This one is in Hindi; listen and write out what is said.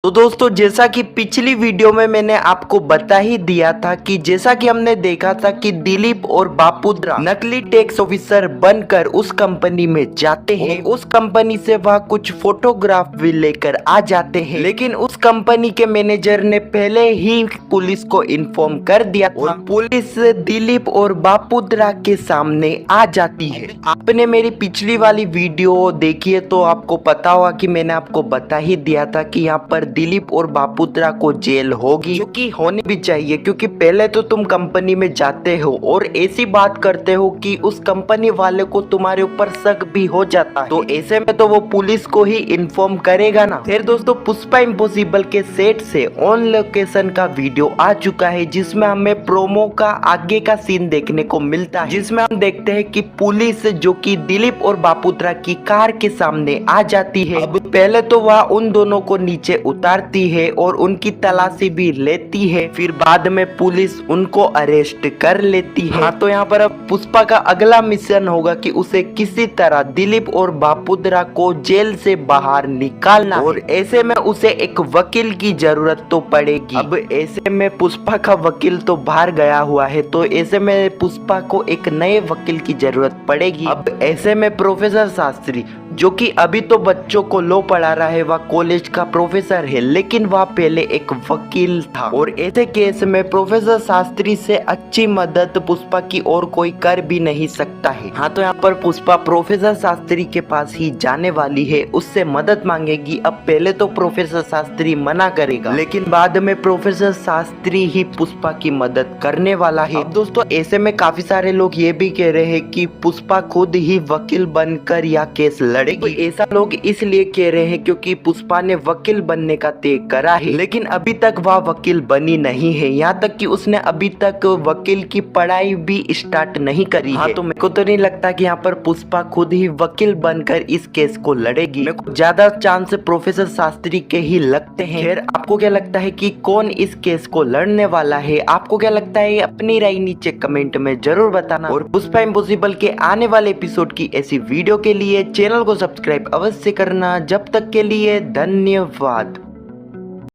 तो दोस्तों जैसा कि पिछली वीडियो में मैंने आपको बता ही दिया था कि जैसा कि हमने देखा था कि दिलीप और बापुद्रा नकली टैक्स ऑफिसर बनकर उस कंपनी में जाते हैं। उस कंपनी से वह कुछ फोटोग्राफ भी लेकर आ जाते हैं, लेकिन उस कंपनी के मैनेजर ने पहले ही पुलिस को इन्फॉर्म कर दिया और पुलिस दिलीप और बापुद्रा के सामने आ जाती है। आपने मेरी पिछली वाली वीडियो देखी है तो आपको पता होगा कि मैंने आपको बता ही दिया था कि यहाँ पर दिलीप और बापुद्रा को जेल होगी, जो कि होनी भी चाहिए, क्योंकि पहले तो तुम कंपनी में जाते हो और ऐसी बात करते हो कि उस कंपनी वाले को तुम्हारे ऊपर शक भी हो जाता है, तो ऐसे में तो वो पुलिस को ही इन्फॉर्म करेगा ना। फिर दोस्तों पुष्पा इम्पॉसिबल के सेट से ऑन लोकेशन का वीडियो आ चुका है, जिसमें हमें प्रोमो का आगे का सीन देखने को मिलता है, जिसमें हम देखते हैं कि पुलिस जो कि दिलीप और बापुद्रा की कार के सामने आ जाती है। अब पहले तो वह उन दोनों को नीचे उतारती है और उनकी तलाशी भी लेती है, फिर बाद में पुलिस उनको अरेस्ट कर लेती है। हाँ, तो यहाँ पर अब पुष्पा का अगला मिशन होगा कि उसे किसी तरह दिलीप और बापुद्रा को जेल से बाहर निकालना, और ऐसे में उसे एक वकील की जरूरत तो पड़ेगी। अब ऐसे में पुष्पा का वकील तो बाहर गया हुआ है, तो ऐसे में पुष्पा को एक नए वकील की जरूरत पड़ेगी। अब ऐसे में प्रोफेसर शास्त्री, जो कि अभी तो बच्चों को लॉ पढ़ा रहा है, वह कॉलेज का प्रोफेसर है, लेकिन वह पहले एक वकील था, और ऐसे केस में प्रोफेसर शास्त्री से अच्छी मदद पुष्पा की और कोई कर भी नहीं सकता है। हाँ, तो यहाँ पर पुष्पा प्रोफेसर शास्त्री के पास ही जाने वाली है, उससे मदद मांगेगी। अब पहले तो प्रोफेसर शास्त्री मना करेगा, लेकिन बाद में प्रोफेसर शास्त्री ही पुष्पा की मदद करने वाला है। अब दोस्तों ऐसे में काफी सारे लोग ये भी कह रहे हैं कि पुष्पा खुद ही वकील बनकर यह केस लड़ेगी। ऐसा लोग इसलिए कह रहे हैं क्योंकि पुष्पा ने वकील बनने का तय करा है, लेकिन अभी तक वह वकील बनी नहीं है, यहाँ तक कि उसने अभी तक वकील की पढ़ाई भी स्टार्ट नहीं करी है। तो मेरे को तो नहीं लगता कि यहाँ पर पुष्पा खुद ही वकील बनकर इस केस को लड़ेगी। मेरे को ज्यादा चांस प्रोफेसर शास्त्री के ही लगते हैं। फिर आपको क्या लगता है कि कौन इस केस को लड़ने वाला है? आपको क्या लगता है? अपनी राय नीचे कमेंट में जरूर बताना, और पुष्पा इम्पॉसिबल के आने वाले एपिसोड की ऐसी वीडियो के लिए चैनल को सब्सक्राइब अवश्य करना। जब तक के लिए धन्यवाद।